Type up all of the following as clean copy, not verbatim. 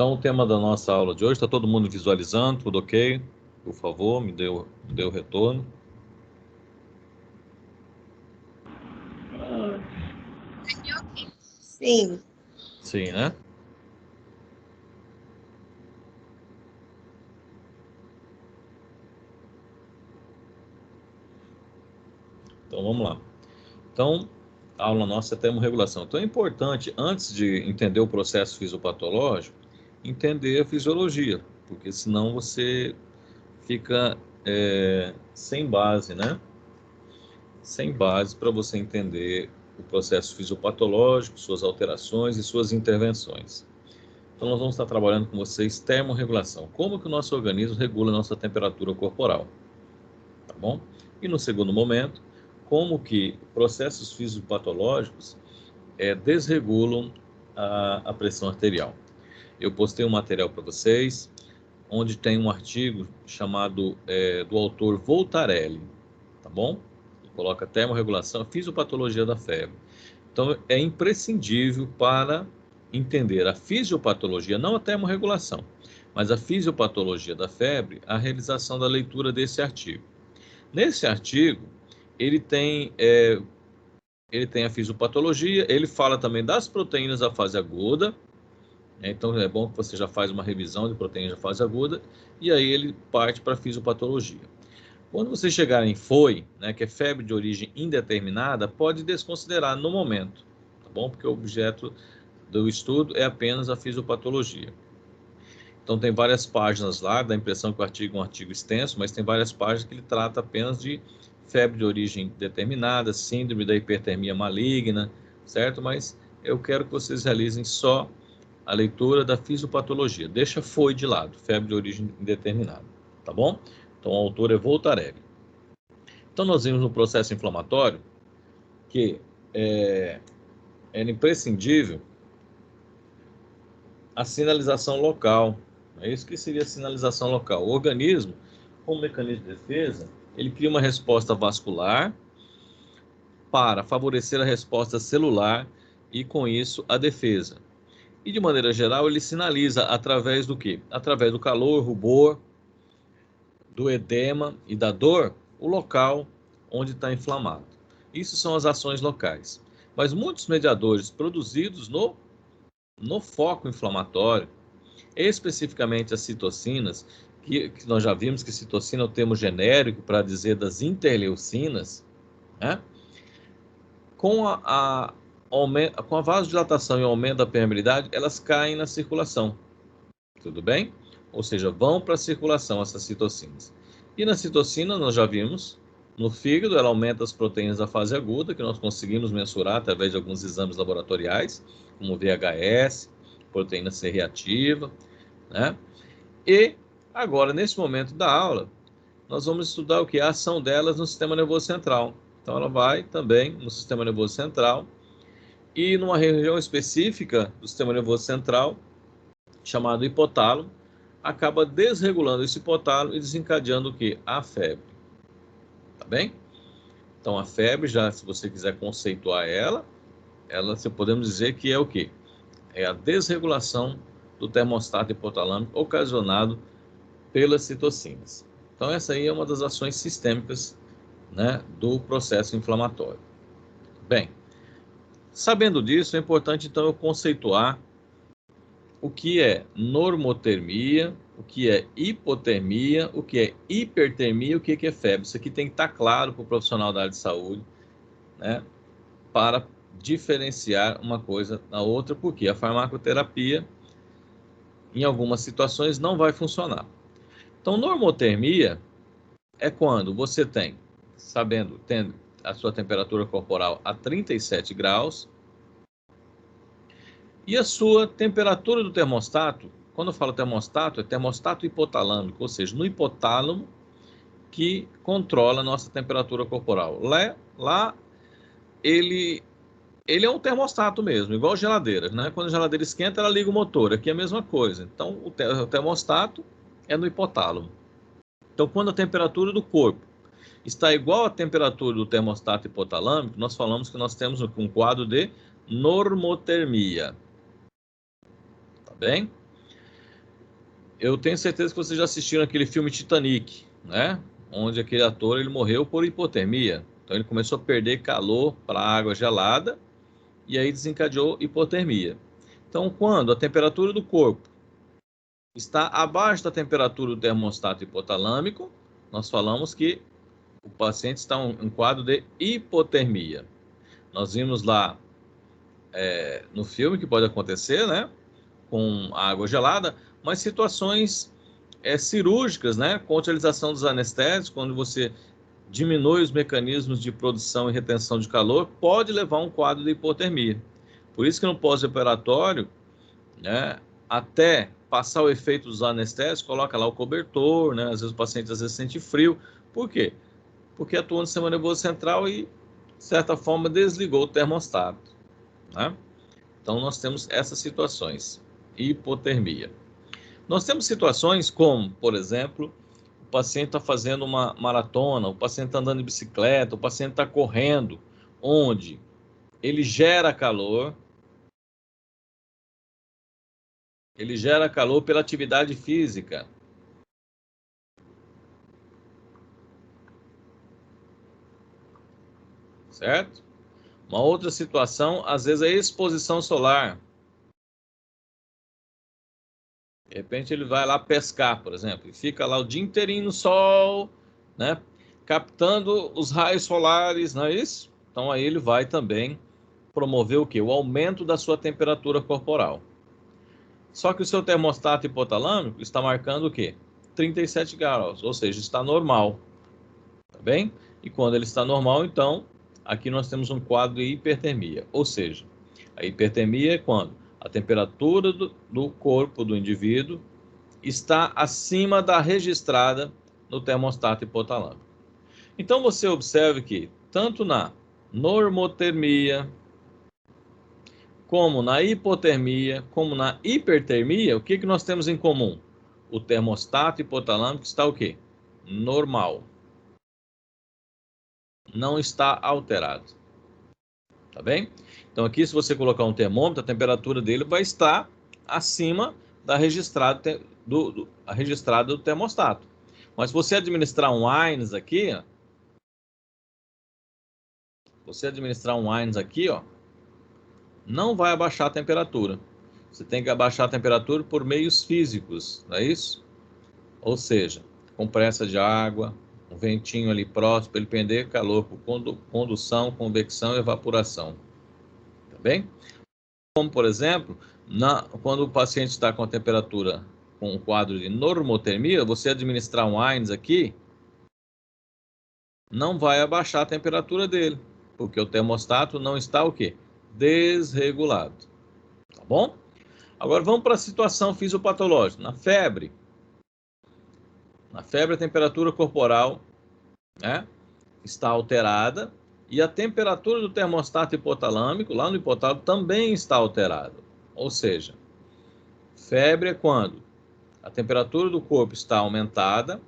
Então, o tema da nossa aula de hoje, está todo mundo visualizando, tudo ok? Por favor, me dê o retorno. Sim. Sim, né? Então, vamos lá. Então, a aula nossa é termorregulação. Então, é importante, antes de entender o processo fisiopatológico, entender a fisiologia, porque senão você fica sem base, né? Sem base para você entender o processo fisiopatológico, suas alterações e suas intervenções. Então, nós vamos estar trabalhando com vocês termorregulação. Como que o nosso organismo regula a nossa temperatura corporal, tá bom? E no segundo momento, como que processos fisiopatológicos desregulam a pressão arterial. Eu postei um material para vocês, onde tem um artigo chamado do autor Voltarelli, tá bom? Coloca termorregulação, fisiopatologia da febre. Então, é imprescindível para entender a fisiopatologia, não a termorregulação, mas a fisiopatologia da febre, a realização da leitura desse artigo. Nesse artigo, ele tem a fisiopatologia, ele fala também das proteínas da fase aguda, então é bom que você já faz uma revisão de proteínas da fase aguda, e aí ele parte para a fisiopatologia. Quando você chegar em FOI, né, que é febre de origem indeterminada, pode desconsiderar no momento, tá bom? Porque o objeto do estudo é apenas a fisiopatologia. Então tem várias páginas lá, dá a impressão que o artigo é um artigo extenso, mas tem várias páginas que ele trata apenas de febre de origem determinada, síndrome da hipertermia maligna, certo? Mas eu quero que vocês realizem só a leitura da fisiopatologia. Deixa FOI de lado, febre de origem indeterminada, tá bom? Então o autor é Voltarelli. Então nós vimos no processo inflamatório que era imprescindível a sinalização local. É isso que seria a sinalização local. O organismo, como mecanismo de defesa, ele cria uma resposta vascular para favorecer a resposta celular e, com isso, a defesa. E, de maneira geral, ele sinaliza através do quê? Através do calor, rubor, do edema e da dor, o local onde está inflamado. Isso são as ações locais. Mas muitos mediadores produzidos no foco inflamatório, especificamente as citocinas, que nós já vimos que citocina é o termo genérico para dizer das interleucinas, né? Com a vasodilatação e o aumento da permeabilidade, elas caem na circulação, tudo bem? Ou seja, vão para a circulação essas citocinas. E na citocina, nós já vimos, no fígado, ela aumenta as proteínas da fase aguda, que nós conseguimos mensurar através de alguns exames laboratoriais, como VHS, proteína C reativa, né? E agora, nesse momento da aula, nós vamos estudar o que? A ação delas no sistema nervoso central. Então, ela vai também no sistema nervoso central e numa região específica do sistema nervoso central, chamado hipotálamo, acaba desregulando esse hipotálamo e desencadeando o que? A febre. Tá bem? Então, a febre, já se você quiser conceituar ela, podemos dizer que é o quê? É a desregulação do termostato hipotalâmico ocasionado pelas citocinas. Então, essa aí é uma das ações sistêmicas, né, do processo inflamatório. Bem, sabendo disso, é importante, então, eu conceituar o que é normotermia, o que é hipotermia, o que é hipertermia e o que é febre. Isso aqui tem que estar claro para o profissional da área de saúde, né, para diferenciar uma coisa da outra, porque a farmacoterapia, em algumas situações, não vai funcionar. Então, normotermia é quando você tem, tendo a sua temperatura corporal a 37 graus, e a sua temperatura do termostato, quando eu falo termostato, é termostato hipotalâmico, ou seja, no hipotálamo que controla a nossa temperatura corporal. Lá ele é um termostato mesmo, igual geladeira, né? Quando a geladeira esquenta, ela liga o motor. Aqui é a mesma coisa. Então, o termostato é no hipotálamo. Então, quando a temperatura do corpo está igual à temperatura do termostato hipotalâmico, nós falamos que nós temos um quadro de normotermia. Tá bem? Eu tenho certeza que vocês já assistiram aquele filme Titanic, né? Onde aquele ator ele morreu por hipotermia. Então ele começou a perder calor para a água gelada e aí desencadeou hipotermia. Então, quando a temperatura do corpo está abaixo da temperatura do termostato hipotalâmico, nós falamos que o paciente está em um quadro de hipotermia. Nós vimos lá no filme que pode acontecer, né? Com água gelada, mas situações cirúrgicas, né? Com a utilização dos anestésicos, quando você diminui os mecanismos de produção e retenção de calor, pode levar a um quadro de hipotermia. Por isso que no pós-operatório, né, até passar o efeito dos anestésicos, coloca lá o cobertor, né? Às vezes o paciente sente frio. Por quê? Porque atua no sistema nervoso central e, de certa forma, desligou o termostato, né? Então, nós temos essas situações, hipotermia. Nós temos situações como, por exemplo, o paciente está fazendo uma maratona, o paciente está andando de bicicleta, o paciente está correndo, onde ele gera calor pela atividade física. Certo? Uma outra situação, às vezes, é a exposição solar. De repente ele vai lá pescar, por exemplo, e fica lá o dia inteirinho no sol, né? Captando os raios solares, não é isso? Então aí ele vai também promover o quê? O aumento da sua temperatura corporal. Só que o seu termostato hipotalâmico está marcando o quê? 37 graus, ou seja, está normal, tá bem? E quando ele está normal, então, aqui nós temos um quadro de hipertermia, ou seja, a hipertermia é quando a temperatura do corpo do indivíduo está acima da registrada no termostato hipotalâmico. Então você observe que tanto na normotermia, como na hipotermia, como na hipertermia, o que nós temos em comum? O termostato hipotalâmico está o quê? Normal. Não está alterado. Tá bem? Então aqui, se você colocar um termômetro, a temperatura dele vai estar acima da registrada do termostato. Mas se você administrar um AINES aqui, ó, não vai abaixar a temperatura. Você tem que abaixar a temperatura por meios físicos, não é isso? Ou seja, compressa de água, um ventinho ali próximo, para ele perder calor por condução, convecção e evaporação. Tá bem? Como, por exemplo, quando o paciente está com a temperatura, com um quadro de normotermia, você administrar um AINES aqui, não vai abaixar a temperatura dele, porque o termostato não está o quê? Desregulado. Tá bom? Agora vamos para a situação fisiopatológica. Na febre, a temperatura corporal, né, está alterada e a temperatura do termostato hipotalâmico, lá no hipotálamo, também está alterada. Ou seja, febre é quando a temperatura do corpo está aumentada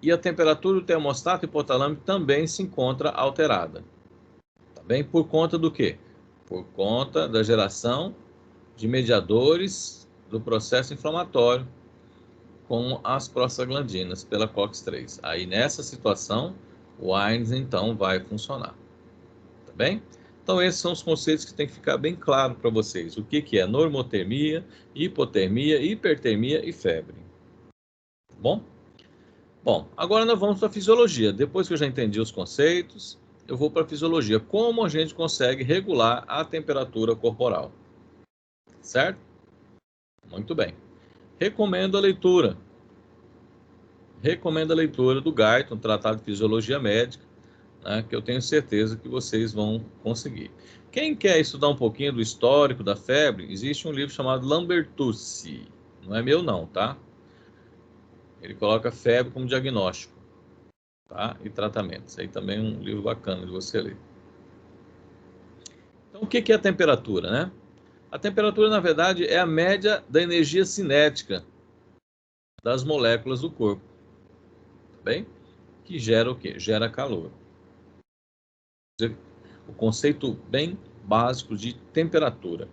e a temperatura do termostato hipotalâmico também se encontra alterada. Tá bem? Por conta do quê? Por conta da geração de mediadores do processo inflamatório com as prostaglandinas pela COX-3. Aí nessa situação, o AINES então vai funcionar. Tá bem? Então esses são os conceitos que tem que ficar bem claro para vocês. O que é normotermia, hipotermia, hipertermia e febre. Tá bom? Bom, agora nós vamos para a fisiologia. Depois que eu já entendi os conceitos, eu vou para a fisiologia. Como a gente consegue regular a temperatura corporal. Certo? Muito bem. Recomendo a leitura. Recomendo a leitura do Guyton, Tratado de Fisiologia Médica, né, que eu tenho certeza que vocês vão conseguir. Quem quer estudar um pouquinho do histórico da febre, existe um livro chamado Lambertucci. Não é meu não, tá? Ele coloca febre como diagnóstico, tá? E tratamento. Isso aí também é um livro bacana de você ler. Então, o que é a temperatura, né? A temperatura, na verdade, é a média da energia cinética das moléculas do corpo, tá bem? Que gera o quê? Gera calor. O conceito bem básico de temperatura.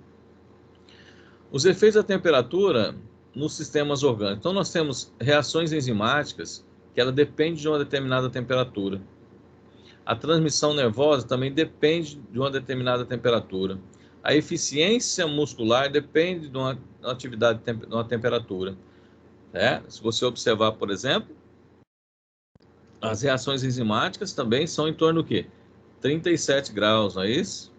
Os efeitos da temperatura nos sistemas orgânicos. Então, nós temos reações enzimáticas que ela depende de uma determinada temperatura. A transmissão nervosa também depende de uma determinada temperatura. A eficiência muscular depende de uma atividade, de uma temperatura. Se você observar, por exemplo, as reações enzimáticas também são em torno do quê? 37 graus, não é isso?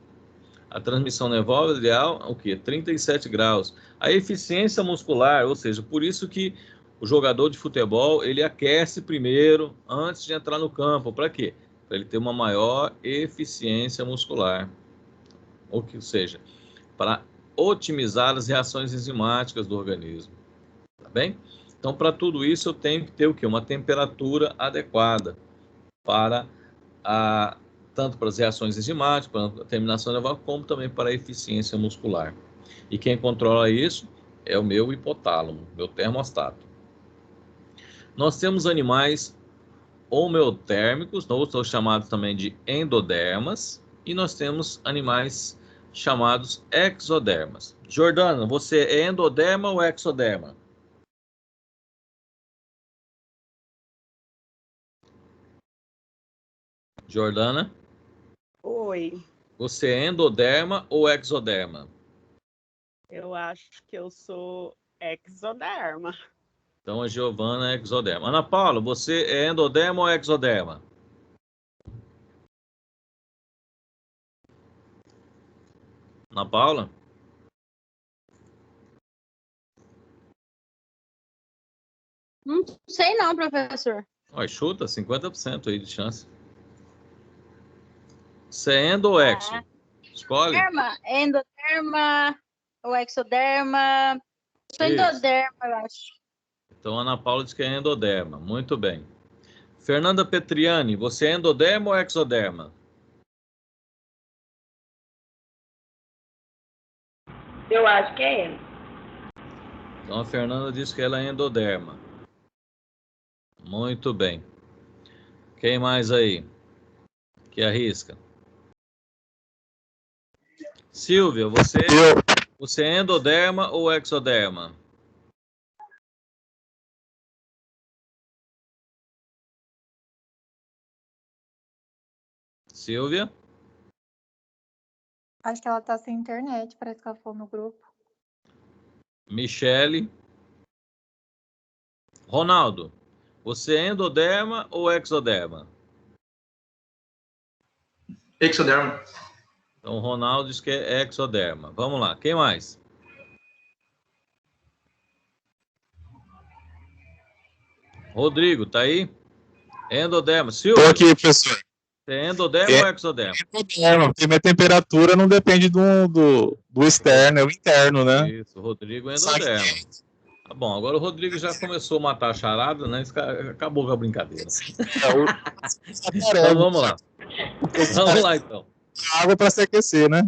A transmissão nervosa ideal, o quê? 37 graus. A eficiência muscular, ou seja, por isso que o jogador de futebol, ele aquece primeiro, antes de entrar no campo. Para quê? Para ele ter uma maior eficiência muscular. Ou seja, para otimizar as reações enzimáticas do organismo. Tá bem? Então, para tudo isso, eu tenho que ter o quê? Uma temperatura adequada para tanto para as reações enzimáticas, para a terminação nervosa, como também para a eficiência muscular. E quem controla isso é o meu hipotálamo, meu termostato. Nós temos animais homeotérmicos, ou chamados também de endodermas, e nós temos animais chamados exodermas. Jordana, você é endoderma ou exoderma? Jordana? Oi. Você é endoderma ou exoderma? Eu acho que eu sou exoderma. Então a Giovana é exoderma. Ana Paula, você é endoderma ou exoderma? Ana Paula? Não sei não, professor. Olha, chuta, 50% aí de chance. Você é endo ou exo? Escolhe. Endoderma ou exoderma. Sou Isso. endoderma, eu acho. Então, Ana Paula diz que é endoderma. Muito bem. Fernanda Petriani, você é endoderma ou exoderma? Eu acho que é endo. Então, a Fernanda diz que ela é endoderma. Muito bem. Quem mais aí que arrisca? Silvia, você é endoderma ou exoderma? Silvia? Acho que ela tá sem internet, parece que ela falou no grupo. Michele? Ronaldo, você é endoderma ou exoderma? Exoderma. Então, o Ronaldo diz que é exoderma. Vamos lá, quem mais? Rodrigo, tá aí? Endoderma. Silvio, Estou aqui, professor. é endoderma ou exoderma? Endoderma, porque minha temperatura não depende do externo, é o interno, né? Isso, Rodrigo é endoderma. Tá bom, agora o Rodrigo já começou a matar a charada, né? Acabou com a brincadeira. Então, vamos lá. Vamos lá, então. Água para se aquecer, né?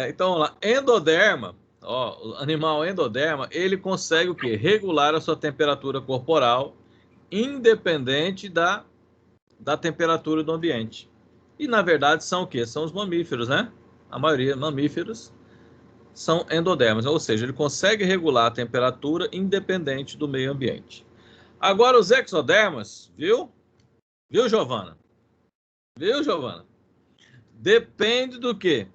Então, vamos lá. Endoderma, ó, o animal endoderma, ele consegue o quê? Regular a sua temperatura corporal, independente da temperatura do ambiente. E, na verdade, são o quê? São os mamíferos, né? A maioria mamíferos são endodermas, ou seja, ele consegue regular a temperatura independente do meio ambiente. Agora, os exodermas, viu? Viu, Giovana? Viu, Giovana? Depende do quê?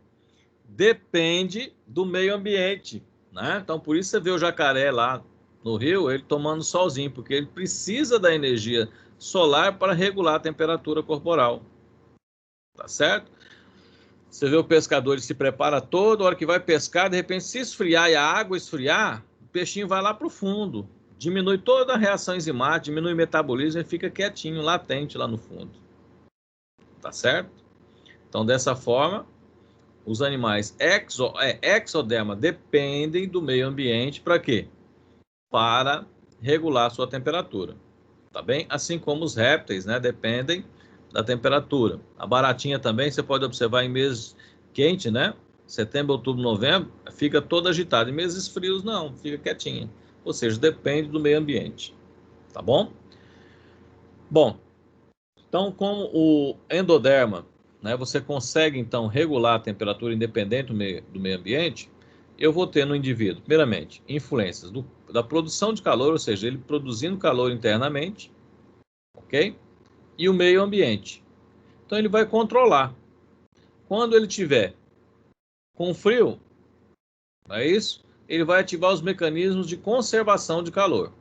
Depende do meio ambiente, né? Então, por isso você vê o jacaré lá no rio, ele tomando solzinho, porque ele precisa da energia solar para regular a temperatura corporal. Tá certo? Você vê o pescador, ele se prepara todo, a hora que vai pescar, de repente, se esfriar e a água esfriar, o peixinho vai lá para o fundo. Diminui toda a reação enzimática, diminui o metabolismo e fica quietinho, latente lá no fundo. Tá certo? Então, dessa forma, os animais exoderma dependem do meio ambiente para quê? Para regular a sua temperatura. Tá bem? Assim como os répteis, né? Dependem da temperatura. A baratinha também, você pode observar em meses quentes, né? Setembro, outubro, novembro, fica toda agitada. Em meses frios, não, fica quietinha. Ou seja, depende do meio ambiente. Tá bom? Bom, então, como o endoderma, né, você consegue, então, regular a temperatura independente do meio ambiente, eu vou ter no indivíduo, primeiramente, influências da produção de calor, ou seja, ele produzindo calor internamente, ok? E o meio ambiente. Então, ele vai controlar. Quando ele tiver com frio, não é isso? Ele vai ativar os mecanismos de conservação de calor.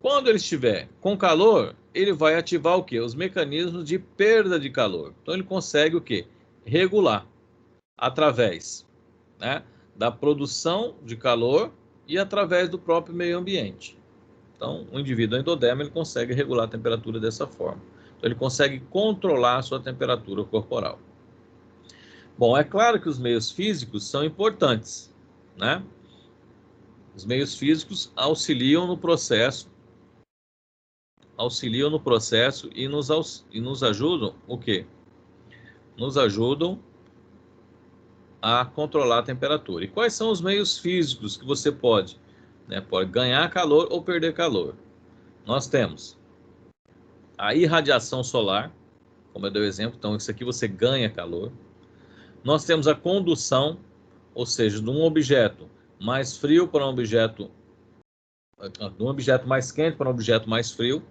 Quando ele estiver com calor, ele vai ativar o quê? Os mecanismos de perda de calor. Então, ele consegue o quê? Regular através, né, da produção de calor e através do próprio meio ambiente. Então, o indivíduo endodermo, ele consegue regular a temperatura dessa forma. Então, ele consegue controlar a sua temperatura corporal. Bom, é claro que os meios físicos são importantes, né? Os meios físicos auxiliam no processo e nos ajudam o quê? Nos ajudam a controlar a temperatura. E quais são os meios físicos que você pode, né, pode ganhar calor ou perder calor? Nós temos a irradiação solar, como eu dei o exemplo, então isso aqui você ganha calor. Nós temos a condução, ou seja, de um objeto mais frio para um objeto mais quente para um objeto mais frio,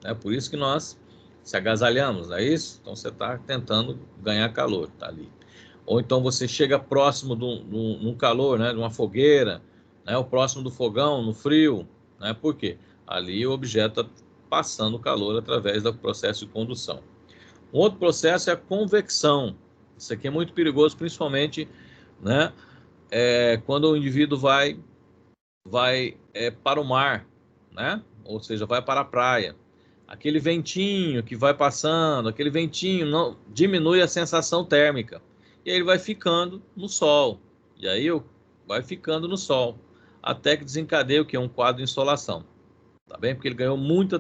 né? Por isso que nós se agasalhamos, não é isso? Então você está tentando ganhar calor, tá ali. Ou então você chega próximo de um calor, né, de uma fogueira, né, ou próximo do fogão, no frio, né? Por quê? Ali o objeto está passando calor através do processo de condução. Um outro processo é a convecção. Isso aqui é muito perigoso, principalmente, né, quando o indivíduo vai para o mar, né? Ou seja, vai para a praia. Aquele ventinho que vai passando, aquele ventinho não diminui a sensação térmica. E aí ele vai ficando no sol. E aí vai ficando no sol. Até que desencadeia o que? Um quadro de insolação. Tá bem? Porque ele ganhou muito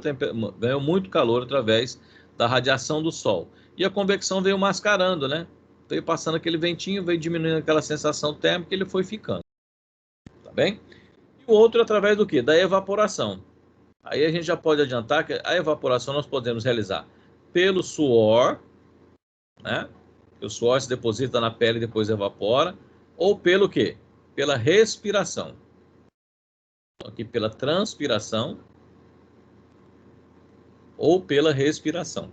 calor através da radiação do sol. E a convecção veio mascarando, né? Veio passando aquele ventinho, veio diminuindo aquela sensação térmica e ele foi ficando. Tá bem? E o outro através do quê? Da evaporação. Aí a gente já pode adiantar que a evaporação nós podemos realizar pelo suor, né? O suor se deposita na pele e depois evapora. Ou pelo quê? Pela respiração. Aqui pela transpiração ou pela respiração.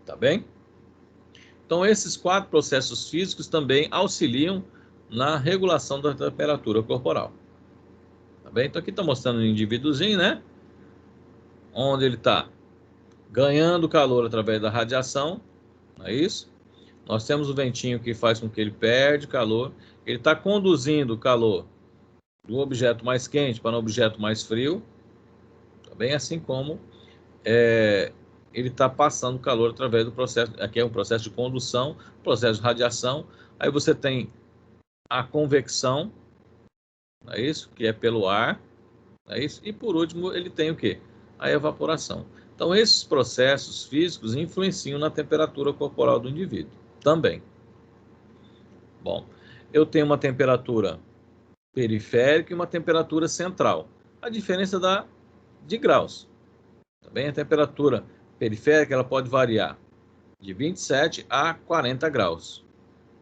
Tá bem? Então, esses 4 processos físicos também auxiliam na regulação da temperatura corporal. Tá bem? Então, aqui está mostrando um indivíduozinho, né? Onde ele está ganhando calor através da radiação, não é isso? Nós temos o ventinho que faz com que ele perde calor. Ele está conduzindo o calor do objeto mais quente para um objeto mais frio. Tá bem? Assim como ele está passando calor através do processo. Aqui é um processo de condução, processo de radiação. Aí você tem a convecção, não é isso? Que é pelo ar, não é isso? E por último ele tem o quê? A evaporação. Então esses processos físicos influenciam na temperatura corporal do indivíduo também. Bom, eu tenho uma temperatura periférica e uma temperatura central. A diferença de graus. Também a temperatura periférica ela pode variar de 27 a 40 graus.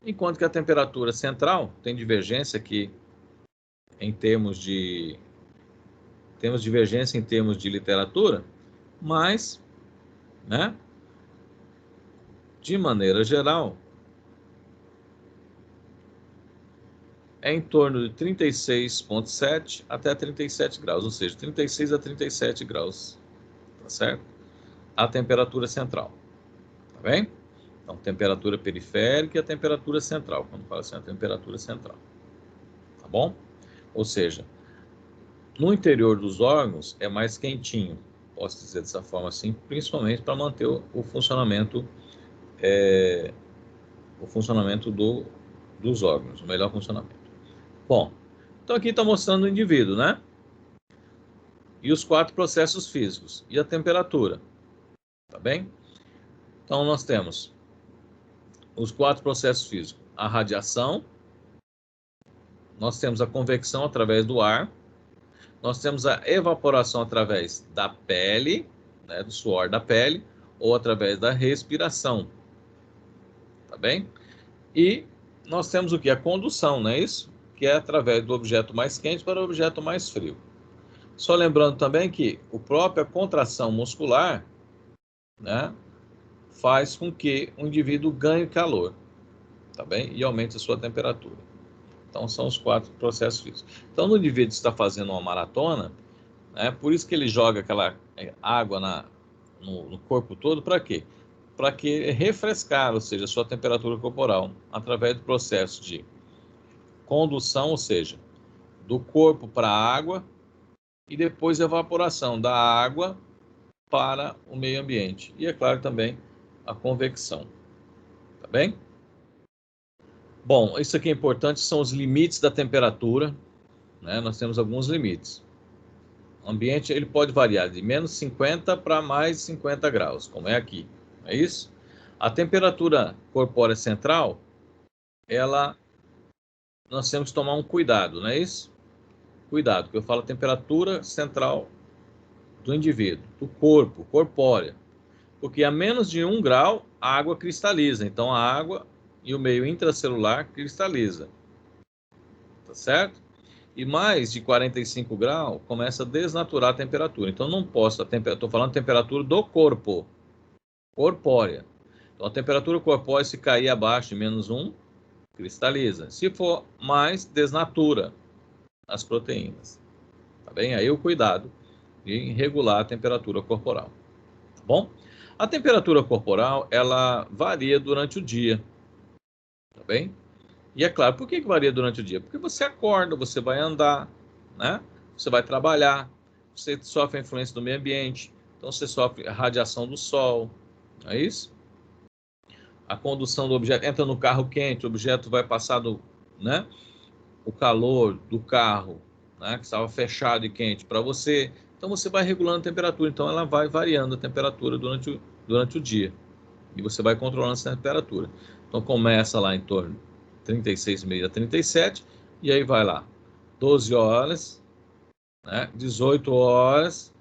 Enquanto que a temperatura central tem divergência aqui temos divergência em termos de literatura, mas, né, de maneira geral, é em torno de 36,7 até 37 graus, ou seja, 36 a 37 graus, tá certo? A temperatura central, tá bem? Então, temperatura periférica e a temperatura central, quando fala assim, a temperatura central, tá bom? Ou seja, no interior dos órgãos é mais quentinho, posso dizer dessa forma assim, principalmente para manter o funcionamento dos órgãos, o melhor funcionamento. Bom, então aqui está mostrando o indivíduo, né? E os 4 processos físicos e a temperatura, tá bem? Então nós temos os 4 processos físicos: a radiação, nós temos a convecção através do ar, nós temos a evaporação através da pele, né, do suor da pele, ou através da respiração, tá bem? E nós temos o que? A condução, não é isso? Que é através do objeto mais quente para o objeto mais frio. Só lembrando também que a própria contração muscular, né, faz com que o indivíduo ganhe calor, tá bem? E aumente a sua temperatura. Então, são os 4 processos físicos. Então, no indivíduo que está fazendo uma maratona, né, por isso que ele joga aquela água no corpo todo, para quê? Para que refrescar, ou seja, a sua temperatura corporal, através do processo de condução, ou seja, do corpo para a água, e depois evaporação da água para o meio ambiente. E, é claro, também a convecção. Tá bem? Bom, isso aqui é importante, são os limites da temperatura, né? Nós temos alguns limites. O ambiente ele pode variar de menos 50 para mais 50 graus, como é aqui. É isso? A temperatura corpórea central, nós temos que tomar um cuidado, não é isso? Cuidado, que eu falo temperatura central do indivíduo, do corpo, corpórea. Porque a menos de 1 grau, a água cristaliza. Então, a água e o meio intracelular cristaliza. Tá certo? E mais de 45 graus, começa a desnaturar a temperatura. Então, não posso, estou falando temperatura do corpo, corpórea. Então, a temperatura corpórea, se cair abaixo de menos 1, cristaliza. Se for mais, desnatura as proteínas. Tá bem? Aí o cuidado de regular a temperatura corporal. Tá bom? A temperatura corporal, ela varia durante o dia. Tá bem? E é claro, por que varia durante o dia? Porque você acorda, você vai andar, né? Você vai trabalhar, você sofre a influência do meio ambiente, então você sofre a radiação do sol, não é isso? A condução do objeto, entra no carro quente, o objeto vai passar né? O calor do carro, né? Que estava fechado e quente para você, então você vai regulando a temperatura, então ela vai variando a temperatura durante o dia, e você vai controlando essa temperatura. Então começa lá em torno de 36,5 a 37, e aí vai lá 12 horas, né? 18 horas,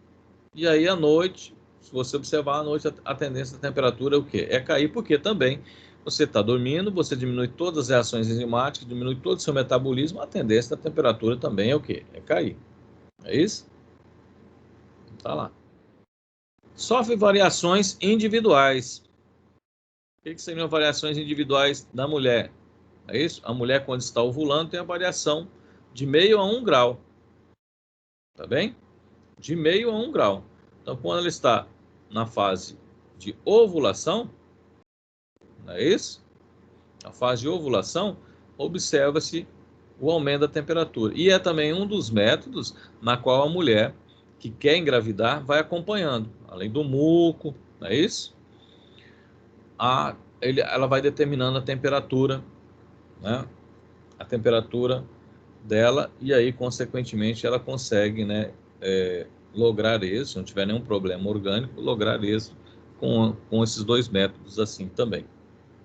e aí à noite, se você observar à noite, a tendência da temperatura é o quê? É cair, porque também você está dormindo, você diminui todas as reações enzimáticas, diminui todo o seu metabolismo, a tendência da temperatura também é o quê? É cair. É isso? Tá lá. Sofre variações individuais. O que seriam variações individuais da mulher? É isso? A mulher, quando está ovulando, tem a variação de meio a 1 grau. Tá bem? De meio a 1 grau. Então, quando ela está na fase de ovulação, não é isso? Na fase de ovulação, observa-se o aumento da temperatura. E é também um dos métodos na qual a mulher que quer engravidar vai acompanhando. Além do muco, não é isso? Ela vai determinando a temperatura, né? A temperatura dela, e aí, consequentemente, ela consegue, né, lograr êxito, se não tiver nenhum problema orgânico, lograr êxito com esses dois métodos assim também,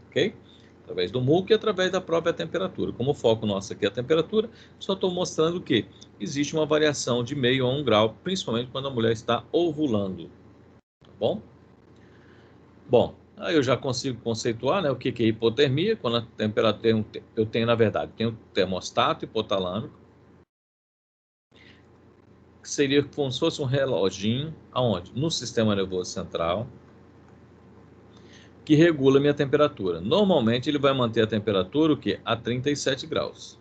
ok? Através do muco e através da própria temperatura. Como o foco nosso aqui é a temperatura, só estou mostrando que existe uma variação de meio a 1 grau, principalmente quando a mulher está ovulando, tá bom? Bom, aí eu já consigo conceituar, né, o que é hipotermia, quando a temperatura eu tenho, na verdade, tenho o termostato hipotalâmico, que seria como se fosse um reloginho, aonde? No sistema nervoso central, que regula a minha temperatura. Normalmente ele vai manter a temperatura o quê? A 37 graus.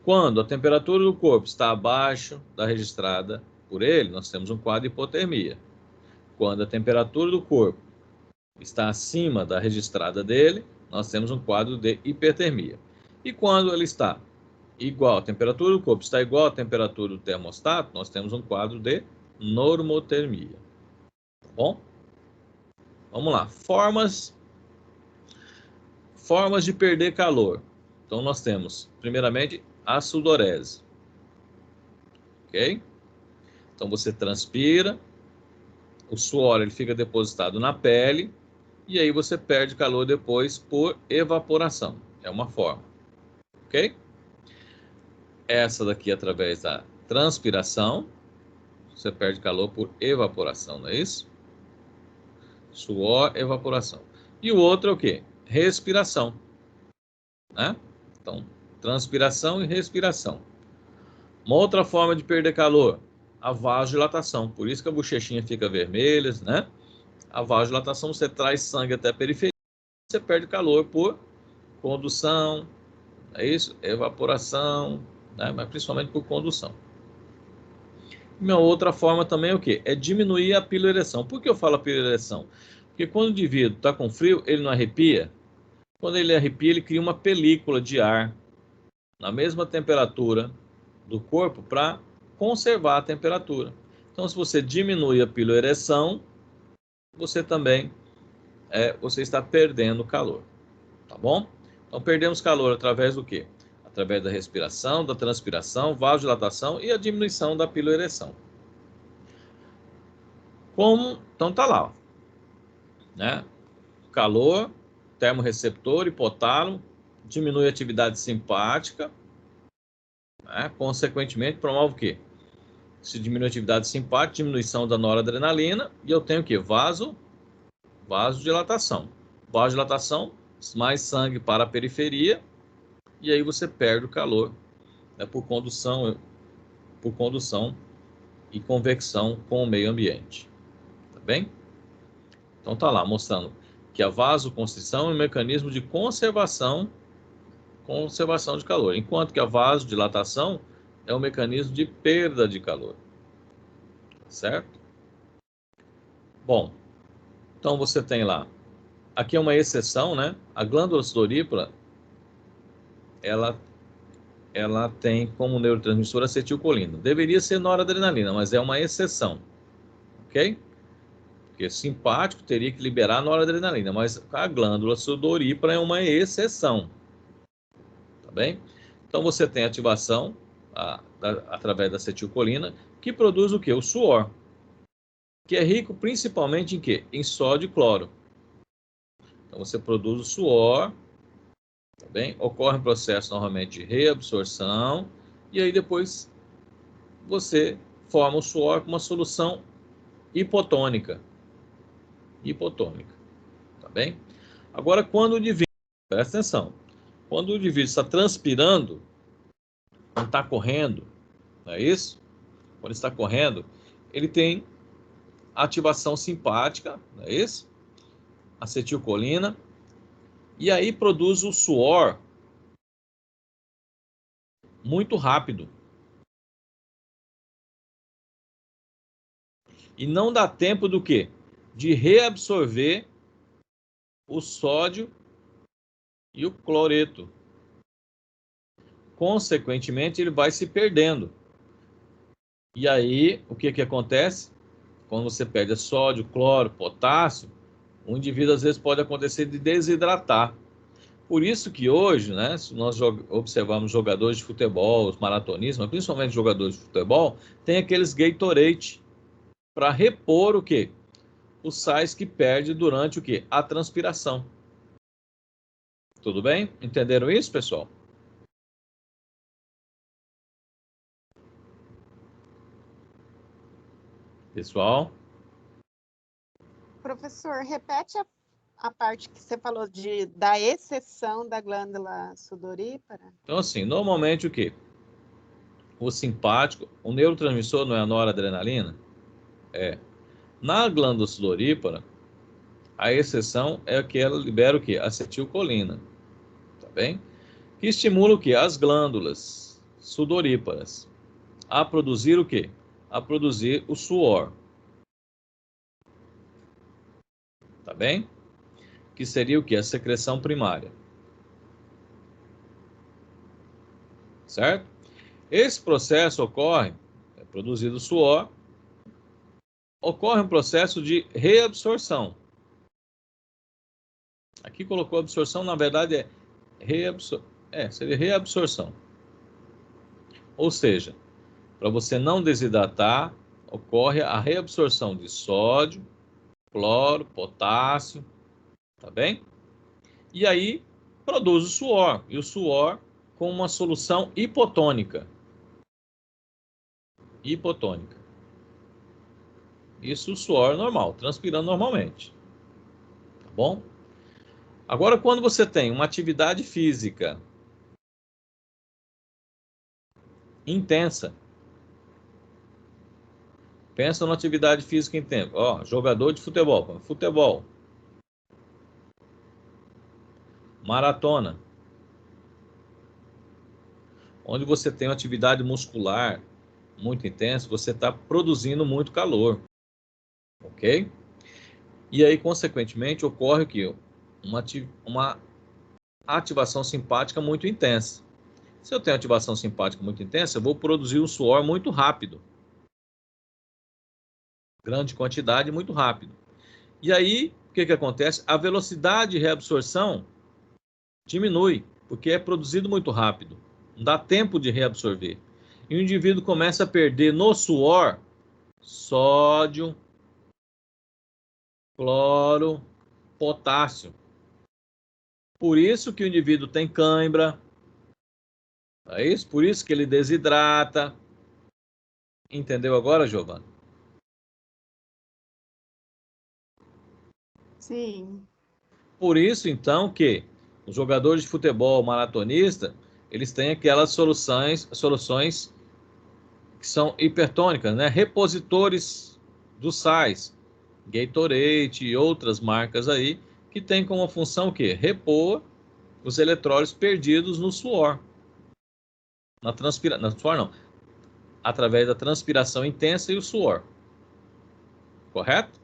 Quando a temperatura do corpo está abaixo da registrada por ele, nós temos um quadro de hipotermia. Quando a temperatura do corpo está acima da registrada dele, nós temos um quadro de hipertermia. E quando ele está igual, a temperatura do corpo está igual à temperatura do termostato, nós temos um quadro de normotermia. Tá bom? Vamos lá. Formas de perder calor. Então, nós temos, primeiramente, a sudorese. Ok? Então, você transpira, o suor ele fica depositado na pele, e aí você perde calor depois por evaporação. É uma forma. Ok? Essa daqui, através da transpiração, você perde calor por evaporação, não é isso? Suor, evaporação. E o outro é o quê? Respiração. né? Então, transpiração e respiração. Uma outra forma de perder calor, a vasodilatação. Por isso que a bochechinha fica vermelha, né? A vasodilatação, você traz sangue até a periferia, você perde calor por condução, é isso? Evaporação, né? Mas principalmente por condução. Uma outra forma também é o quê? É diminuir a piloereção. Por que eu falo a piloereção? Porque quando o indivíduo está com frio, ele não arrepia. Quando ele arrepia, ele cria uma película de ar na mesma temperatura do corpo para conservar a temperatura. Então, se você diminui a piloereção, você também você está perdendo calor, tá bom? Então, perdemos calor através do quê? Através da respiração, da transpiração, vasodilatação e a diminuição da piloereção. Então, tá lá, ó, né? Calor, termorreceptor, hipotálamo, diminui a atividade simpática, né? Consequentemente, promove o quê? Se diminui a atividade simpática, diminuição da noradrenalina, e eu tenho o quê? Vasodilatação. Vasodilatação, mais sangue para a periferia, e aí você perde o calor, né, por condução e convecção com o meio ambiente. Tá bem? Então tá lá, mostrando que a vasoconstrição é um mecanismo de conservação de calor, enquanto que a vasodilatação é um mecanismo de perda de calor. Certo? Bom, então você tem lá, aqui é uma exceção, né? A glândula sudorípara, ela tem como neurotransmissor acetilcolina. Deveria ser noradrenalina, mas é uma exceção, ok? Porque simpático teria que liberar noradrenalina, mas a glândula sudorípara é uma exceção, tá bem? Então você tem ativação através da acetilcolina, que produz o quê? O suor, que é rico principalmente em quê? Em sódio e cloro. Então você produz o suor, tá bem? Ocorre um processo normalmente de reabsorção, e aí depois você forma o suor com uma solução hipotônica. Hipotônica, tá bem? Agora, quando o indivíduo, presta atenção, quando o indivíduo está transpirando, quando está correndo, não é isso? Quando está correndo, ele tem ativação simpática, não é isso? Acetilcolina, e aí produz o suor muito rápido. E não dá tempo do quê? De reabsorver o sódio e o cloreto. Consequentemente, ele vai se perdendo. E aí, o que acontece? Quando você perde sódio, cloro, potássio, o indivíduo às vezes pode acontecer de desidratar. Por isso que hoje, né, se nós observarmos jogadores de futebol, os maratonistas, mas principalmente jogadores de futebol, tem aqueles Gatorade para repor o quê? Os sais que perde durante o quê? A transpiração. Tudo bem? Entenderam isso, pessoal? Pessoal? Professor, repete a parte que você falou da exceção da glândula sudorípara. Então, assim, normalmente o quê? O simpático, o neurotransmissor não é a noradrenalina? É. Na glândula sudorípara, a exceção é que ela libera o quê? Acetilcolina, tá bem? Que estimula o quê? As glândulas sudoríparas a produzir o quê? A produzir o suor, tá bem? Que seria o quê? A secreção primária, certo? Esse processo ocorre, é produzido suor, ocorre um processo de reabsorção. Aqui colocou absorção, na verdade seria reabsorção. Ou seja, para você não desidratar, ocorre a reabsorção de sódio, cloro, potássio, tá bem? E aí produz o suor, e o suor com uma solução hipotônica. Hipotônica. Isso o suor normal, transpirando normalmente. Tá bom? Agora, quando você tem uma atividade física intensa, pensa numa atividade física intensa. Ó, jogador de futebol, maratona, onde você tem uma atividade muscular muito intensa, você está produzindo muito calor, ok? E aí, consequentemente, ocorre o quê? Uma ativação simpática muito intensa. Se eu tenho ativação simpática muito intensa, eu vou produzir um suor muito rápido. Grande quantidade, muito rápido. E aí, o que acontece? A velocidade de reabsorção diminui, porque é produzido muito rápido. Não dá tempo de reabsorver. E o indivíduo começa a perder no suor sódio, cloro, potássio. Por isso que o indivíduo tem cãibra, é isso? Por isso que ele desidrata. Entendeu agora, Giovana? Sim. Por isso, então, que os jogadores de futebol maratonista, eles têm aquelas soluções que são hipertônicas, né? Repositores dos sais, Gatorade e outras marcas aí, que tem como função o quê? Repor os eletrólitos perdidos no suor. No suor não. Através da transpiração intensa e o suor. Correto?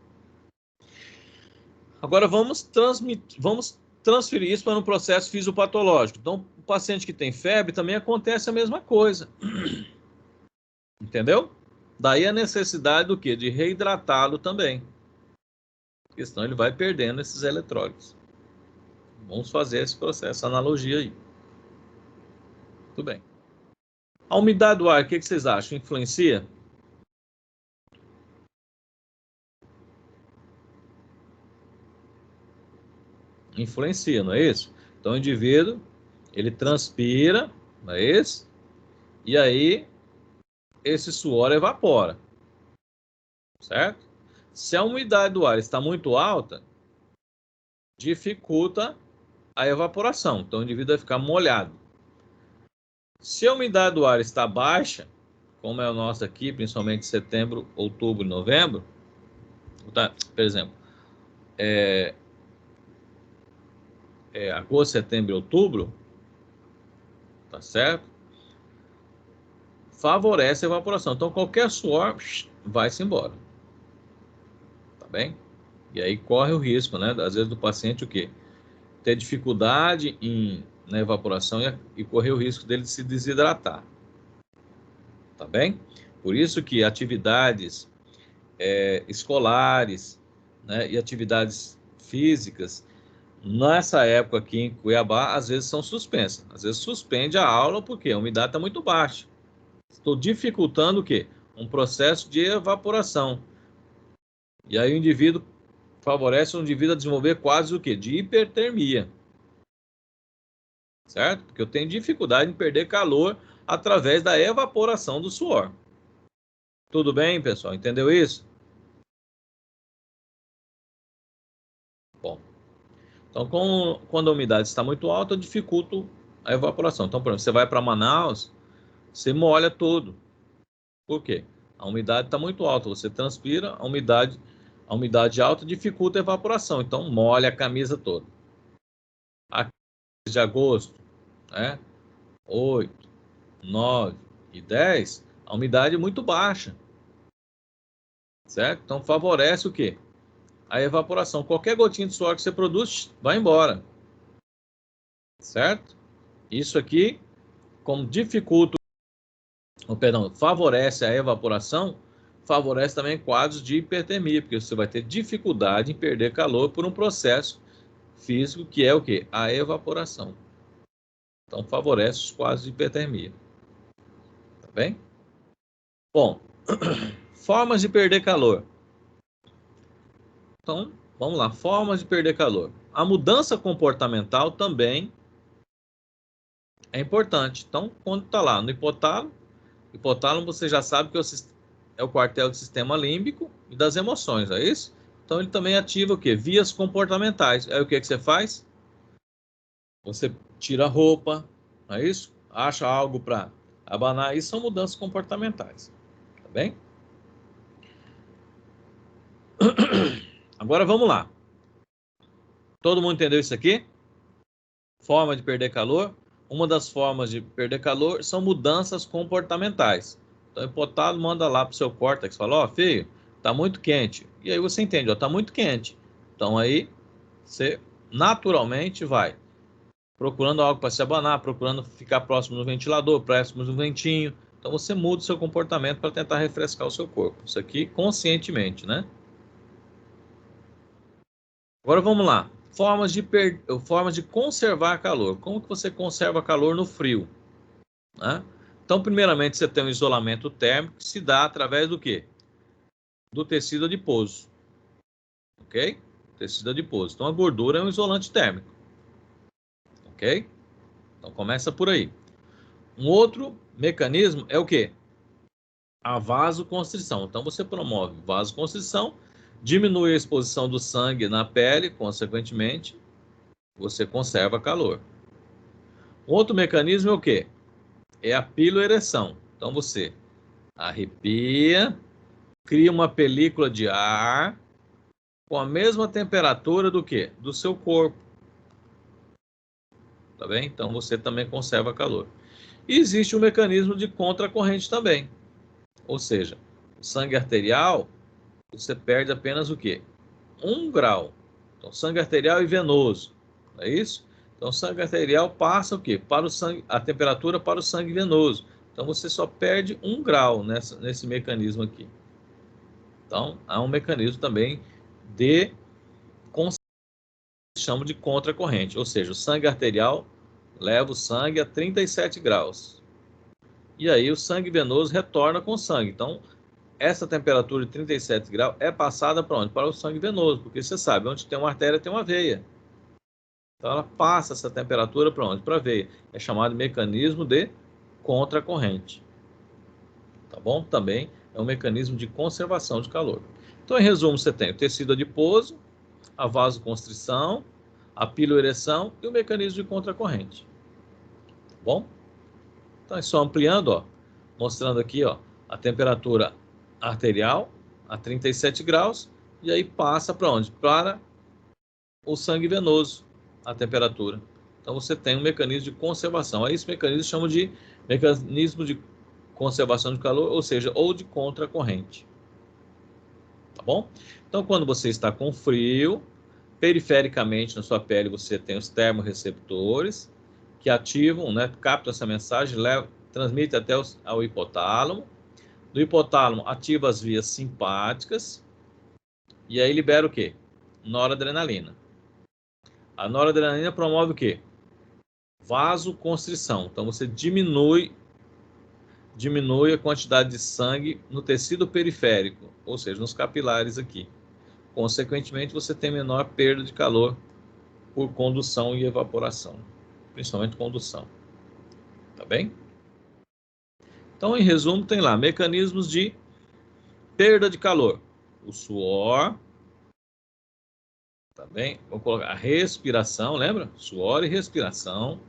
Agora vamos transferir isso para um processo fisiopatológico. Então, o paciente que tem febre também acontece a mesma coisa. Entendeu? Daí a necessidade do quê? De reidratá-lo também. Porque senão ele vai perdendo esses eletrólitos. Vamos fazer esse processo, essa analogia aí. Tudo bem. A umidade do ar, o que vocês acham? Influencia? Influencia, não é isso? Então o indivíduo, ele transpira, não é isso? E aí, esse suor evapora. Certo? Se a umidade do ar está muito alta, dificulta a evaporação. Então o indivíduo vai ficar molhado. Se a umidade do ar está baixa, como é o nosso aqui, principalmente setembro, outubro e novembro, tá? Por exemplo, agosto, setembro e outubro, tá certo? Favorece a evaporação. Então qualquer suor vai-se embora. Tá bem? E aí corre o risco, né? Às vezes do paciente o quê? Ter dificuldade na evaporação e correr o risco dele de se desidratar. Tá bem? Por isso que atividades escolares, né, e atividades físicas, nessa época aqui em Cuiabá, às vezes são suspensas. Às vezes suspende a aula porque a umidade está muito baixa. Estou dificultando o quê? Um processo de evaporação. E aí o indivíduo favorece o indivíduo a desenvolver quase o quê? De hipertermia. Certo? Porque eu tenho dificuldade em perder calor através da evaporação do suor. Tudo bem, pessoal? Entendeu isso? Bom. Então, quando a umidade está muito alta, eu dificulto a evaporação. Então, por exemplo, você vai para Manaus, você molha tudo. Por quê? A umidade está muito alta, você transpira, a umidade alta dificulta a evaporação. Então, molha a camisa toda. Aqui de agosto, né? 8, 9 e 10, a umidade é muito baixa. Certo? Então, favorece o quê? A evaporação. Qualquer gotinha de suor que você produz, vai embora. Certo? Isso aqui, como dificulta, favorece a evaporação, favorece também quadros de hipertermia, porque você vai ter dificuldade em perder calor por um processo físico que é o quê? A evaporação. Então, favorece os quadros de hipertermia. Tá bem? Bom, formas de perder calor. Então, vamos lá, formas de perder calor. A mudança comportamental também é importante. Então, quando está lá no hipotálamo você já sabe que é o quartel do sistema límbico e das emoções, é isso? Então, ele também ativa o quê? Vias comportamentais. Aí, o que você faz? você tira a roupa, não é isso? Acha algo para abanar, isso são mudanças comportamentais, tá bem? Agora vamos lá. Todo mundo entendeu isso aqui? Forma de perder calor. Uma das formas de perder calor são mudanças comportamentais. Então, o hipotálamo manda lá para o seu córtex, fala, ó, filho, tá muito quente. E aí você entende, ó, tá muito quente. Então, aí, você naturalmente vai procurando algo para se abanar, procurando ficar próximo do ventilador, próximo do ventinho. Então, você muda o seu comportamento para tentar refrescar o seu corpo. Isso aqui conscientemente, né? Agora vamos lá. Formas de conservar calor. Como que você conserva calor no frio? Né? Então, primeiramente, você tem um isolamento térmico que se dá através do quê? Do tecido adiposo. Ok? Tecido adiposo. Então, a gordura é um isolante térmico. Ok? Então, começa por aí. Um outro mecanismo é o quê? A vasoconstrição. Então, você promove vasoconstrição, diminui a exposição do sangue na pele, consequentemente, você conserva calor. Um outro mecanismo é o quê? É a piloereção. Então, você arrepia, cria uma película de ar com a mesma temperatura do quê? Do seu corpo. Tá bem? Então, você também conserva calor. E existe um mecanismo de contracorrente também. Ou seja, o sangue arterial, você perde apenas o quê? 1 grau. Então, sangue arterial e venoso. Não é isso? Então, o sangue arterial passa o quê? Para o sangue, a temperatura para o sangue venoso. Então, você só perde 1 grau nesse mecanismo aqui. Então, há um mecanismo também de chamo de contracorrente, ou seja, o sangue arterial leva o sangue a 37 graus. E aí o sangue venoso retorna com o sangue. Então, essa temperatura de 37 graus é passada para onde? Para o sangue venoso, porque você sabe, onde tem uma artéria tem uma veia. Então, ela passa essa temperatura para onde? Para a veia. É chamado mecanismo de contracorrente. Tá bom? Também é um mecanismo de conservação de calor. Então, em resumo, você tem o tecido adiposo, a vasoconstrição, a piloereção e o mecanismo de contracorrente. Tá bom? Então, é só ampliando, ó, mostrando aqui, ó, a temperatura arterial a 37 graus e aí passa para onde? Para o sangue venoso, a temperatura. Então, você tem um mecanismo de conservação. Aí, esse mecanismo chama de mecanismo de conservação de calor, ou seja, ou de contracorrente. Tá bom? Então, quando você está com frio, perifericamente na sua pele você tem os termorreceptores que ativam, né, captam essa mensagem, transmite até ao hipotálamo. Do hipotálamo ativa as vias simpáticas e aí libera o quê? Noradrenalina. A noradrenalina promove o quê? Vasoconstrição. Então você diminui a quantidade de sangue no tecido periférico, ou seja, nos capilares aqui. Consequentemente, você tem menor perda de calor por condução e evaporação, principalmente condução. Tá bem? Então, em resumo, tem lá mecanismos de perda de calor. O suor, tá bem? Vou colocar a respiração, lembra? Suor e respiração.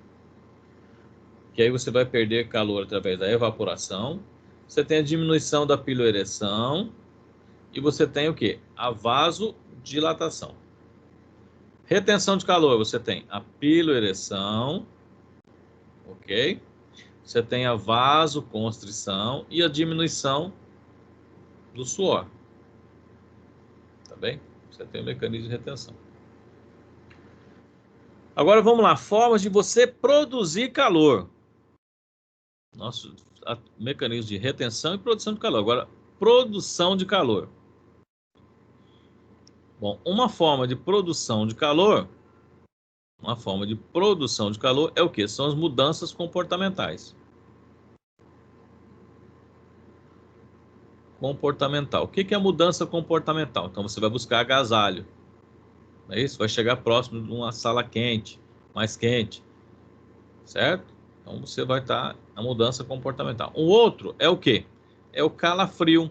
Que aí você vai perder calor através da evaporação. Você tem a diminuição da piloereção. E você tem o quê? A vasodilatação. Retenção de calor, você tem a piloereção, ok? Você tem a vasoconstrição e a diminuição do suor. Tá bem? Você tem o mecanismo de retenção. Agora vamos lá, formas de você produzir calor. Nosso mecanismo de retenção e produção de calor. Agora, produção de calor. Bom, uma forma de produção de calor é o quê? São as mudanças comportamentais. Comportamental. O que é a mudança comportamental? Então, você vai buscar agasalho. É isso? Vai chegar próximo de uma sala quente, mais quente. Certo? Então, você vai estar na mudança comportamental. O outro é o quê? É o calafrio.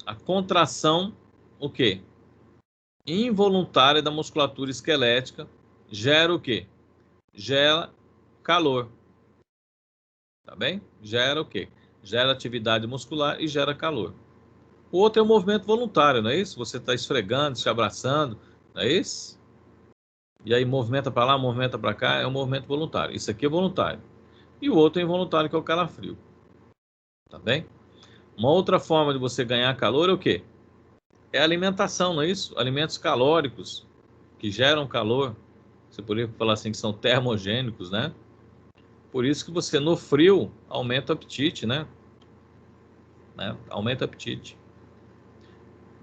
A contração, o quê? involuntária da musculatura esquelética gera o quê? Gera calor. Tá bem? Gera o quê? Gera atividade muscular e gera calor. O outro é o movimento voluntário, não é isso? Você está esfregando, se abraçando, não é isso? E aí movimenta para lá, movimenta para cá, é um movimento voluntário. Isso aqui é voluntário. E o outro é involuntário, que é o calafrio. Tá bem? Uma outra forma de você ganhar calor é o quê? É a alimentação, não é isso? Alimentos calóricos que geram calor. Você poderia falar assim que são termogênicos, né? Por isso que você no frio aumenta o apetite, né? Aumenta o apetite.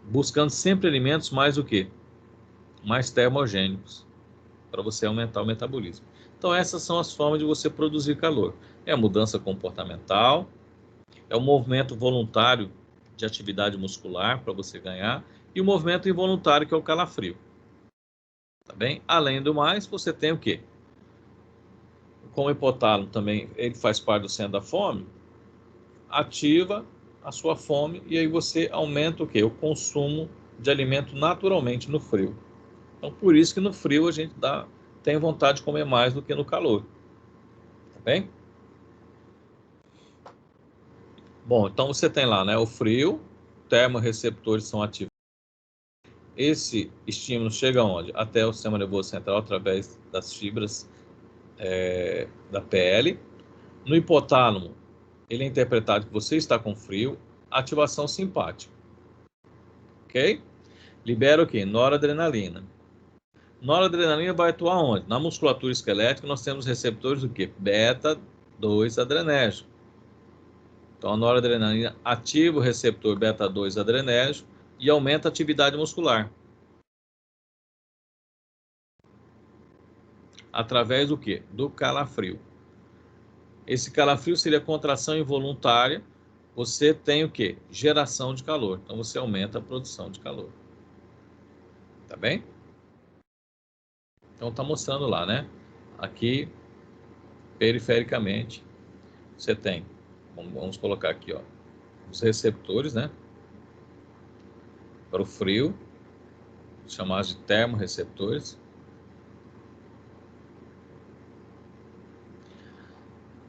Buscando sempre alimentos mais o quê? Mais termogênicos, para você aumentar o metabolismo. Então essas são as formas de você produzir calor. É a mudança comportamental, é o movimento voluntário de atividade muscular para você ganhar, e o movimento involuntário, que é o calafrio. Tá bem? Além do mais, você tem o quê? Como o hipotálamo também, ele faz parte do centro da fome, ativa a sua fome e aí você aumenta o quê? O consumo de alimento naturalmente no frio. Então, por isso que no frio a gente tem vontade de comer mais do que no calor. Tá bem? Bom, então você tem lá, né, o frio, termorreceptores são ativos. Esse estímulo chega aonde? Até o sistema nervoso central através das fibras da pele. No hipotálamo, ele é interpretado que você está com frio, ativação simpática. Ok? Libera o quê? Noradrenalina. Noradrenalina vai atuar onde? Na musculatura esquelética nós temos receptores do quê? Beta-2 adrenérgico. Então a noradrenalina ativa o receptor beta-2 adrenérgico e aumenta a atividade muscular. Através do quê? Do calafrio. Esse calafrio seria contração involuntária. Você tem o quê? Geração de calor. Então você aumenta a produção de calor. Tá bem? Então tá mostrando lá, né? Aqui, perifericamente, você tem, vamos colocar aqui, ó, os receptores, né? Para o frio, chamados de termorreceptores.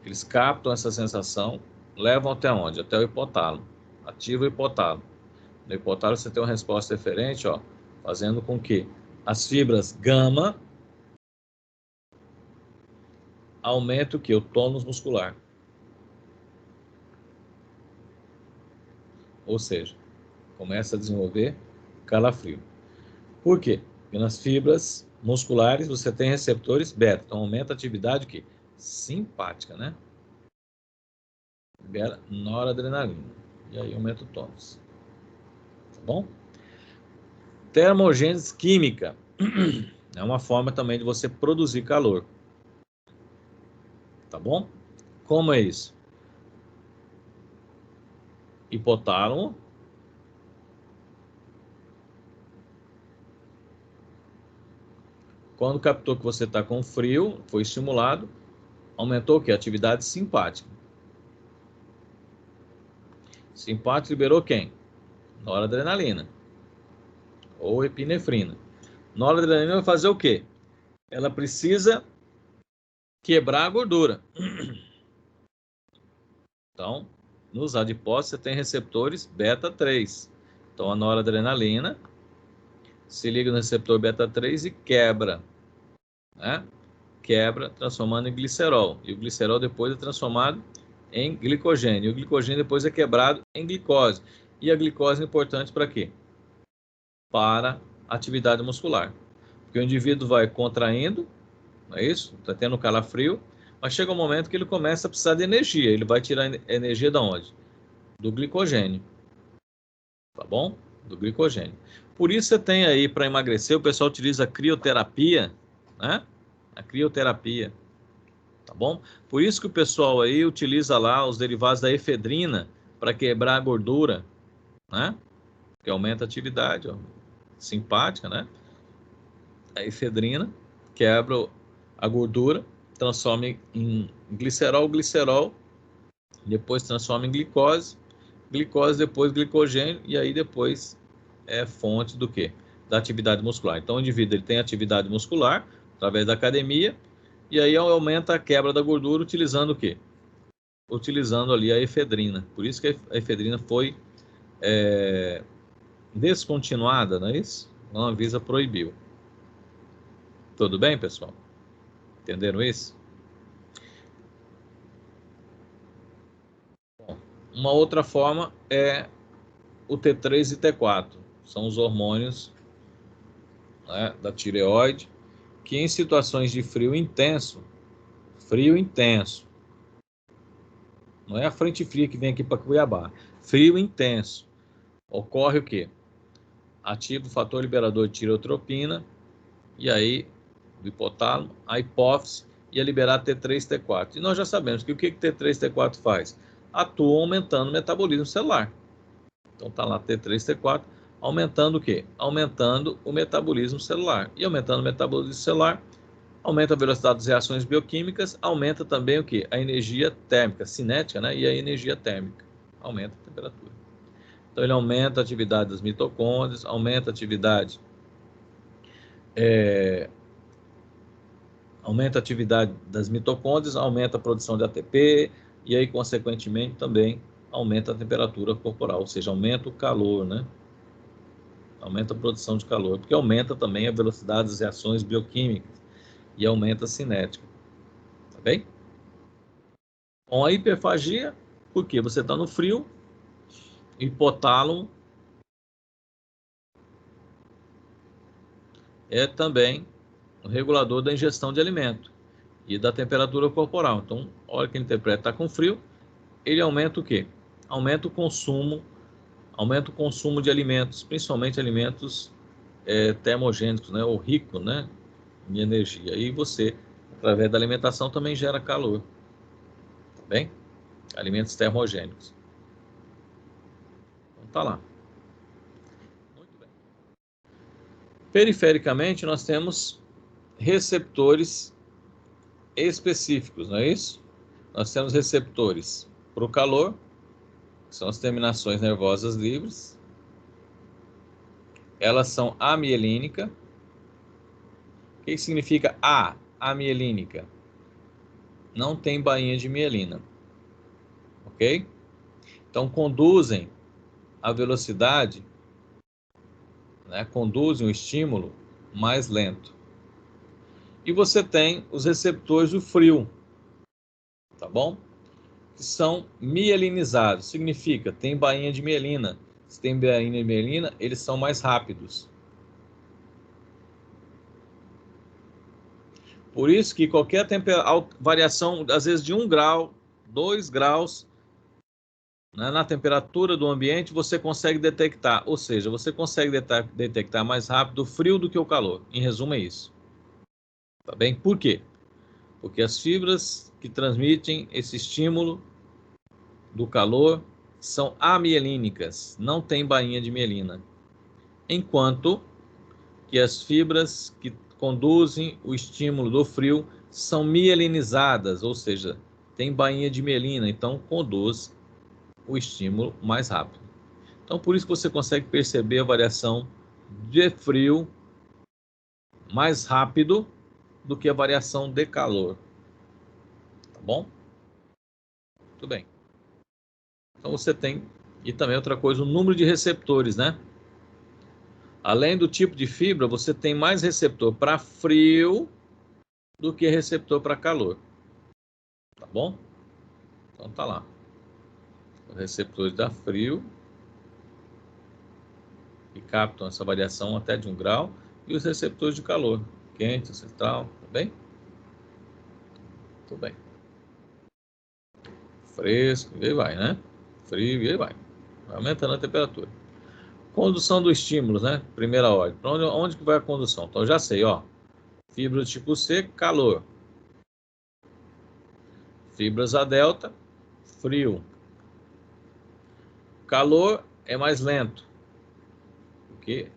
Eles captam essa sensação, levam até onde? Até o hipotálamo. Ativa o hipotálamo. No hipotálamo você tem uma resposta diferente, ó, fazendo com que as fibras gama aumentem o que? O tônus muscular. Ou seja, começa a desenvolver calafrio. Por quê? Porque nas fibras musculares você tem receptores beta, então aumenta a atividade que simpática, né? Libera noradrenalina. E aí aumenta o tônus. Tá bom? Termogênese química é uma forma também de você produzir calor. Tá bom? Como é isso? Hipotálamo. Quando captou que você está com frio, foi estimulado, aumentou o quê? Atividade simpática. Simpático liberou quem? Noradrenalina. Ou epinefrina. Noradrenalina vai fazer o quê? Ela precisa quebrar a gordura. Então, nos adipócitos você tem receptores beta-3. Então, a noradrenalina se liga no receptor beta-3 e quebra, né? Quebra, transformando em glicerol. E o glicerol depois é transformado em glicogênio. E o glicogênio depois é quebrado em glicose. E a glicose é importante para quê? Para atividade muscular. Porque o indivíduo vai contraindo, não é isso? Está tendo calafrio, mas chega um momento que ele começa a precisar de energia. Ele vai tirar energia de onde? Do glicogênio. Tá bom? Do glicogênio. Por isso você tem aí, para emagrecer, o pessoal utiliza a crioterapia, né? A crioterapia. Tá bom? Por isso que o pessoal aí utiliza lá os derivados da efedrina para quebrar a gordura, né? Que aumenta a atividade, ó, simpática, né? A efedrina quebra a gordura, transforma em glicerol, depois transforma em glicose, depois glicogênio, e aí depois é fonte do quê? da atividade muscular. Então, o indivíduo ele tem atividade muscular através da academia, e aí aumenta a quebra da gordura utilizando o quê? Utilizando ali a efedrina. Por isso que a efedrina foi descontinuada, não é isso? A Anvisa proibiu. Tudo bem, pessoal? Entenderam isso? Bom, uma outra forma é o T3 e T4. São os hormônios, né, da tireoide, que em situações de frio intenso, não é a frente fria que vem aqui para Cuiabá, frio intenso, ocorre o quê? Ativa o fator liberador de tireotropina, e aí do hipotálamo, a hipófise, ia liberar T3 e T4. E nós já sabemos que o que T3 e T4 faz? Atua aumentando o metabolismo celular. Então tá lá T3 e T4, aumentando o quê? Aumentando o metabolismo celular. E aumentando o metabolismo celular, aumenta a velocidade das reações bioquímicas, aumenta também o quê? A energia térmica, cinética, né? E a energia térmica. Aumenta a temperatura. Então ele aumenta a atividade das mitocôndrias, aumenta a atividade das mitocôndrias, aumenta a produção de ATP, e aí, consequentemente, também aumenta a temperatura corporal, ou seja, aumenta o calor, né? Aumenta a produção de calor, porque aumenta também a velocidade das reações bioquímicas e aumenta a cinética. Tá bem? Com a hiperfagia, porque você está no frio, hipotálamo é também o regulador da ingestão de alimento e da temperatura corporal. Então, a hora que ele interpreta está com frio, ele aumenta o quê? Aumenta o consumo de alimentos, principalmente alimentos termogênicos, né, ou ricos, né, em energia. E você, através da alimentação, também gera calor. Tá bem? Alimentos termogênicos. Então tá lá. Muito bem. Perifericamente, nós temos receptores específicos, não é isso? Nós temos receptores para o calor, que são as terminações nervosas livres. Elas são amielínica. O que significa amielínica? Não tem bainha de mielina. Ok? Então, conduzem a velocidade, né, conduzem o estímulo mais lento. E você tem os receptores do frio, tá bom? Que são mielinizados, significa, tem bainha de mielina. Se tem bainha de mielina, eles são mais rápidos. Por isso que qualquer variação, às vezes de 1 grau, 2 graus, né, na temperatura do ambiente, você consegue detectar, ou seja, você consegue detectar mais rápido o frio do que o calor. Em resumo, é isso. Tá bem? Por quê? Porque as fibras que transmitem esse estímulo do calor são amielínicas, não tem bainha de mielina. Enquanto que as fibras que conduzem o estímulo do frio são mielinizadas, ou seja, tem bainha de mielina, então conduz o estímulo mais rápido. Então, por isso que você consegue perceber a variação de frio mais rápido do que a variação de calor. Tá bom? Muito bem. Então, você tem, e também outra coisa, o número de receptores, né? Além do tipo de fibra, você tem mais receptor para frio do que receptor para calor. Tá bom? Então, tá lá. Os receptores da frio, que captam essa variação até de 1 grau, e os receptores de calor, quente, central, tá bem? Tudo bem. Fresco, e aí vai, né? Frio, e aí vai. Vai aumentando a temperatura. Condução do estímulo, né? Primeira ordem. Para onde que vai a condução? Então, eu já sei, ó. Fibras tipo C, calor. Fibras A delta, frio. Calor é mais lento, porque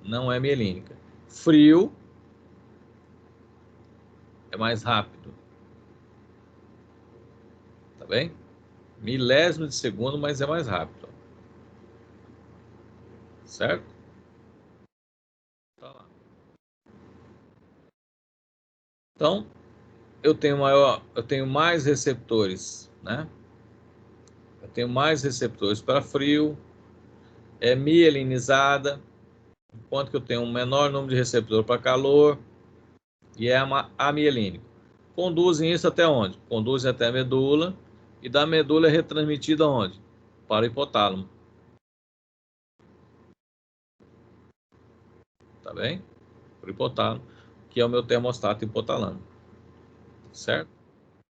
não é mielínica. Frio é mais rápido. Tá bem? Milésimo de segundo, mas é mais rápido. Certo? Então, eu tenho mais receptores, né? Eu tenho mais receptores para frio, é mielinizada, enquanto que eu tenho um menor número de receptores para calor, e é amielínico. Conduzem isso até onde? Conduzem até a medula, e da medula é retransmitida aonde? Para o hipotálamo. Tá bem? Para o hipotálamo, que é o meu termostato hipotalâmico. Certo?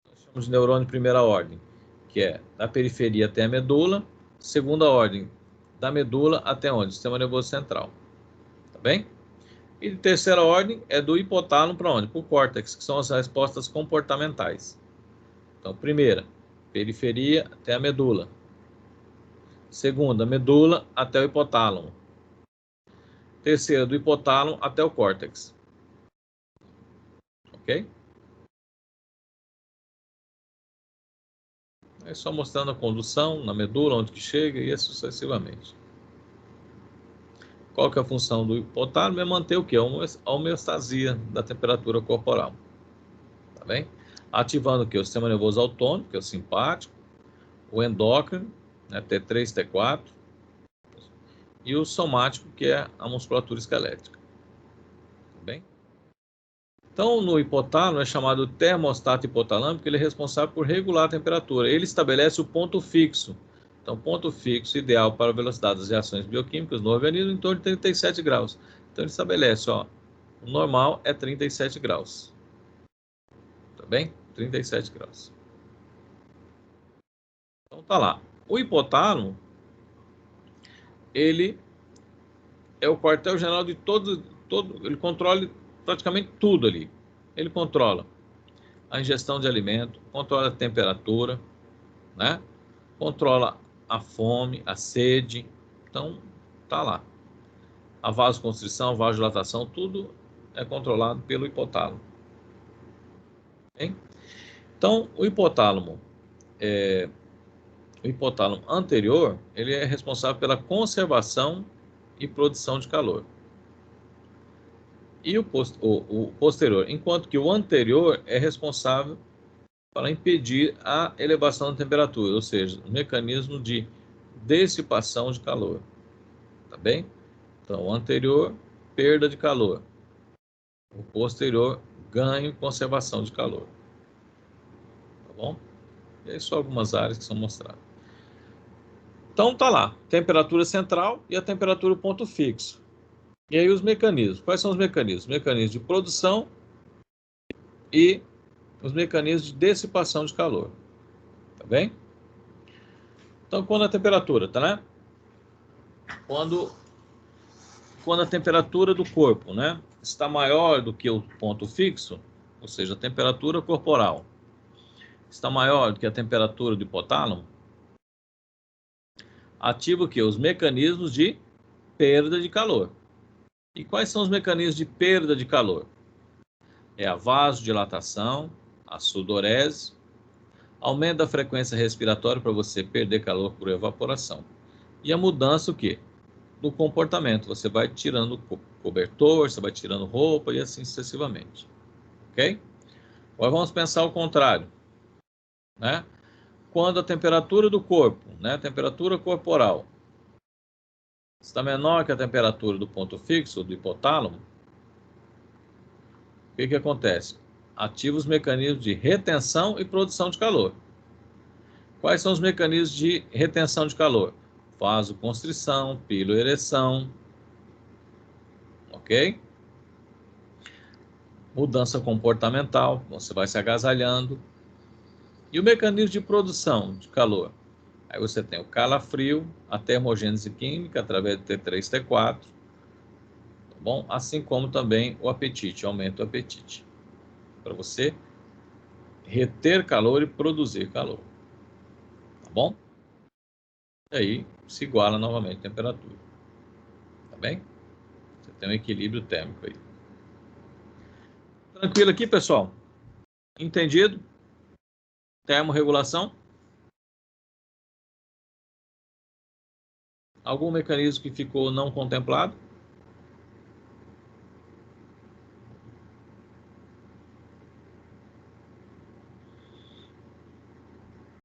Nós chamamos de neurônio de primeira ordem, que é da periferia até a medula, segunda ordem, da medula até onde? Sistema nervoso central. Tá bem? E de terceira ordem é do hipotálamo para onde? Para o córtex, que são as respostas comportamentais. Então, primeira, periferia até a medula. Segunda, medula até o hipotálamo. Terceira, do hipotálamo até o córtex. Ok? É só mostrando a condução na medula, onde que chega e assim sucessivamente. Qual que é a função do hipotálamo? É manter o quê? A homeostasia da temperatura corporal. Tá bem? Ativando o quê? O sistema nervoso autônomo, que é o simpático, o endócrino, né, T3, T4, e o somático, que é a musculatura esquelética. Tá bem? Então, no hipotálamo é chamado termostato hipotalâmico, porque ele é responsável por regular a temperatura. Ele estabelece o ponto fixo. Então, ponto fixo ideal para a velocidade das reações bioquímicas no organismo em torno de 37 graus. Então, ele estabelece, ó, o normal é 37 graus. Tá bem? 37 graus. Então, tá lá. O hipotálamo, ele é o quartel-general de todo, ele controla praticamente tudo ali. Ele controla a ingestão de alimento, controla a temperatura, né? Controla a fome, a sede. Então, tá lá. A vasoconstrição, a vasodilatação, tudo é controlado pelo hipotálamo. Bem? Então, o hipotálamo anterior, ele é responsável pela conservação e produção de calor. E o posterior, enquanto que o anterior é responsável para impedir a elevação da temperatura, ou seja, o mecanismo de dissipação de calor. Tá bem? Então, o anterior, perda de calor. O posterior, ganho e conservação de calor. Tá bom? E aí só algumas áreas que são mostradas. Então, tá lá. Temperatura central e a temperatura ponto fixo. E aí os mecanismos. Quais são os mecanismos? Mecanismos de produção e os mecanismos de dissipação de calor. Tá bem? Então, quando a temperatura, tá, né? Quando a temperatura do corpo, né, está maior do que o ponto fixo, ou seja, a temperatura corporal, está maior do que a temperatura do hipotálamo, ativa o quê? Os mecanismos de perda de calor. E quais são os mecanismos de perda de calor? É a vasodilatação, a sudorese, aumento da frequência respiratória para você perder calor por evaporação. E a mudança o quê? Do comportamento. Você vai tirando cobertor, você vai tirando roupa e assim sucessivamente. Ok? Agora vamos pensar o contrário, né? Quando a temperatura do corpo, né, a temperatura corporal, está menor que a temperatura do ponto fixo, do hipotálamo, o que acontece? Ativa os mecanismos de retenção e produção de calor. Quais são os mecanismos de retenção de calor? Vasoconstrição, piloereção, ok? Mudança comportamental, você vai se agasalhando. E o mecanismo de produção de calor? Aí você tem o calafrio, a termogênese química através do T3, T4, tá bom? Assim como também o apetite, aumenta o apetite, para você reter calor e produzir calor, tá bom? E aí se iguala novamente a temperatura, tá bem? Você tem um equilíbrio térmico aí. Tranquilo aqui, pessoal? Entendido? Termorregulação? Algum mecanismo que ficou não contemplado?